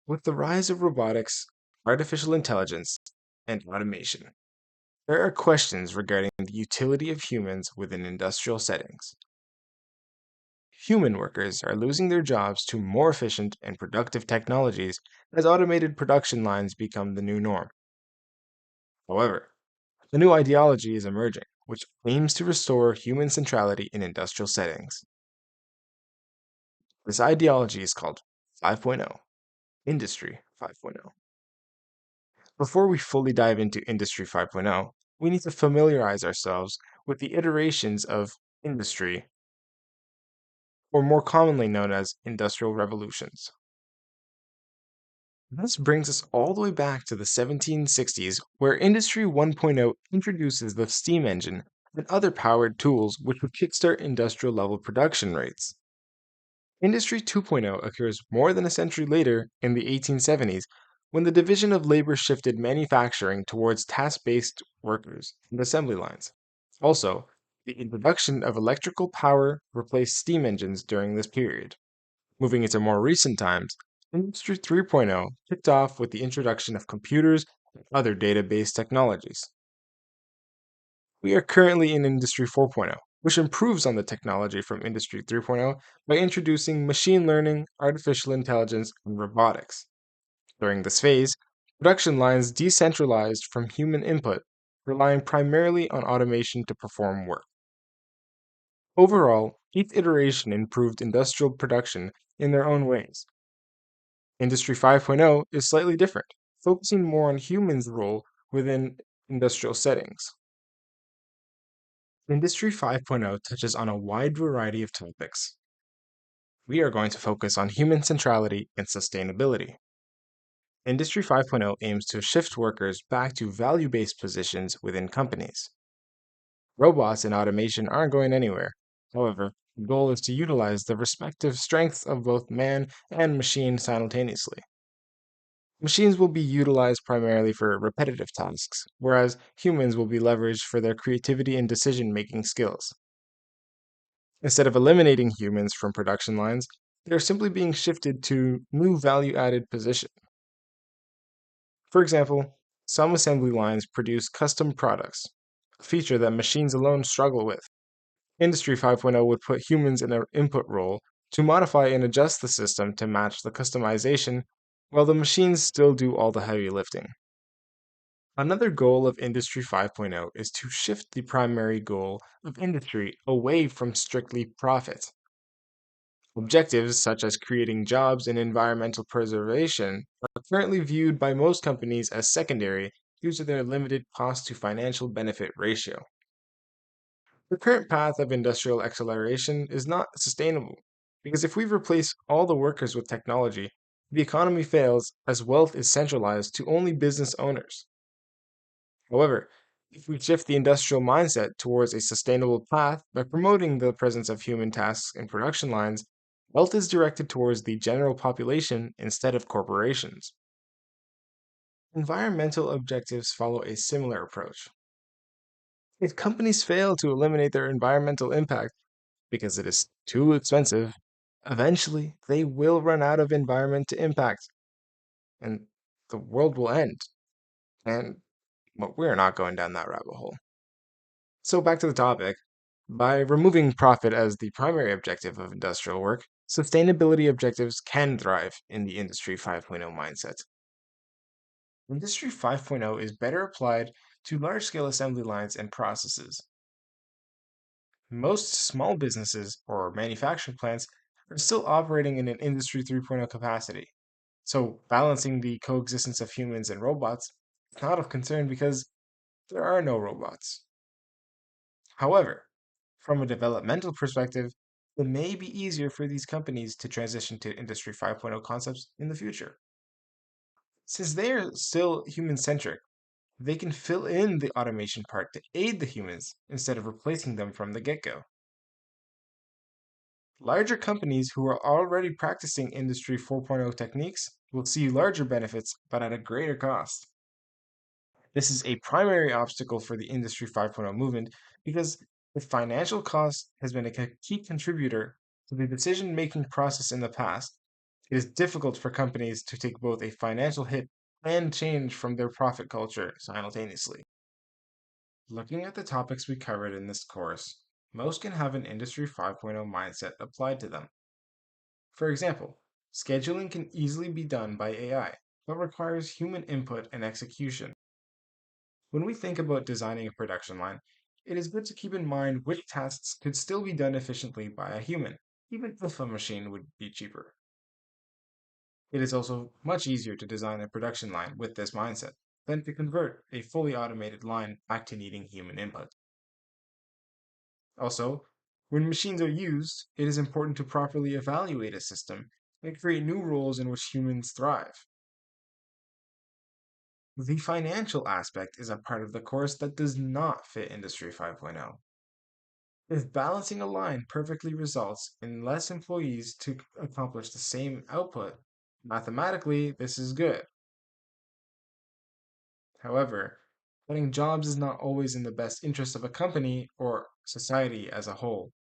With the rise of robotics, artificial intelligence, and automation, there are questions regarding the utility of humans within industrial settings. Human workers are losing their jobs to more efficient and productive technologies as automated production lines become the new norm. However, a new ideology is emerging, which aims to restore human centrality in industrial settings. This ideology is called 5.0, Industry 5.0. Before we fully dive into Industry 5.0, we need to familiarize ourselves with the iterations of industry, or more commonly known as industrial revolutions. This brings us all the way back to the 1760s, where Industry 1.0 introduces the steam engine and other powered tools which would kickstart industrial level production rates. Industry 2.0 occurs more than a century later in the 1870s when the division of labor shifted manufacturing towards task based workers and assembly lines. Also, the introduction of electrical power replaced steam engines during this period. Moving into more recent times, Industry 3.0 kicked off with the introduction of computers and other data-based technologies. We are currently in Industry 4.0, which improves on the technology from Industry 3.0 by introducing machine learning, artificial intelligence, and robotics. During this phase, production lines decentralized from human input, relying primarily on automation to perform work. Overall, each iteration improved industrial production in their own ways. Industry 5.0 is slightly different, focusing more on humans' role within industrial settings. Industry 5.0 touches on a wide variety of topics. We are going to focus on human centrality and sustainability. Industry 5.0 aims to shift workers back to value based positions within companies. Robots and automation aren't going anywhere. However, the goal is to utilize the respective strengths of both man and machine simultaneously. Machines will be utilized primarily for repetitive tasks, whereas humans will be leveraged for their creativity and decision making skills. Instead of eliminating humans from production lines, they are simply being shifted to new value added positions. For example, some assembly lines produce custom products, a feature that machines alone struggle with. Industry 5.0 would put humans in an input role to modify and adjust the system to match the customization, while the machines still do all the heavy lifting. Another goal of Industry 5.0 is to shift the primary goal of industry away from strictly profit. Objectives such as creating jobs and environmental preservation are currently viewed by most companies as secondary due to their limited cost to financial benefit ratio. The current path of industrial acceleration is not sustainable because if we replace all the workers with technology, the economy fails as wealth is centralized to only business owners. However, if we shift the industrial mindset towards a sustainable path by promoting the presence of human tasks in production lines, wealth is directed towards the general population instead of corporations. Environmental objectives follow a similar approach. If companies fail to eliminate their environmental impact because it is too expensive, eventually they will run out of environment to impact and the world will end. And well, we're not going down that rabbit hole. So, back to the topic. By removing profit as the primary objective of industrial work, sustainability objectives can thrive in the Industry 5.0 mindset. Industry 5.0 is better applied to large scale assembly lines and processes. Most small businesses or manufacturing plants are still operating in an Industry 3.0 capacity. So, balancing the coexistence of humans and robots is not of concern because there are no robots. However, from a developmental perspective, it may be easier for these companies to transition to Industry 5.0 concepts in the future. Since they are still human centric, they can fill in the automation part to aid the humans instead of replacing them from the get go. Larger companies who are already practicing Industry 4.0 techniques will see larger benefits but at a greater cost. This is a primary obstacle for the Industry 5.0 movement because the financial cost has been a key contributor to the decision making process in the past, It is difficult for companies to take both a financial hit and change from their profit culture simultaneously. Looking at the topics we covered in this course, most can have an Industry 5.0 mindset applied to them. For example, scheduling can easily be done by AI, but requires human input and execution. When we think about designing a production line, it is good to keep in mind which tasks could still be done efficiently by a human, even if a machine would be cheaper. It is also much easier to design a production line with this mindset than to convert a fully automated line back to needing human input. Also, when machines are used, it is important to properly evaluate a system and create new roles in which humans thrive. The financial aspect is a part of the course that does not fit Industry 5.0. If balancing a line perfectly results in less employees to accomplish the same output, mathematically, this is good. However, cutting jobs is not always in the best interest of a company or society as a whole.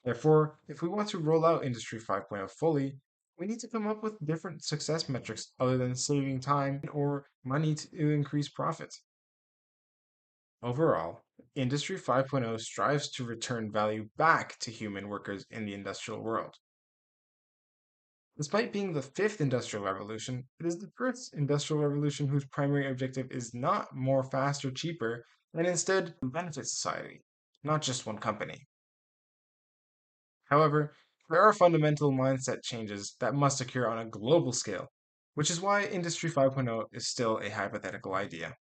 Therefore, if we want to roll out Industry 5.0 fully, we need to come up with different success metrics other than saving time or money to increase profits. Overall, Industry 5.0 strives to return value back to human workers in the industrial world. Despite being the fifth industrial revolution, it is the first industrial revolution whose primary objective is not more, faster, cheaper, and instead benefit society, not just one company. However, there are fundamental mindset changes that must occur on a global scale, which is why Industry 5.0 is still a hypothetical idea.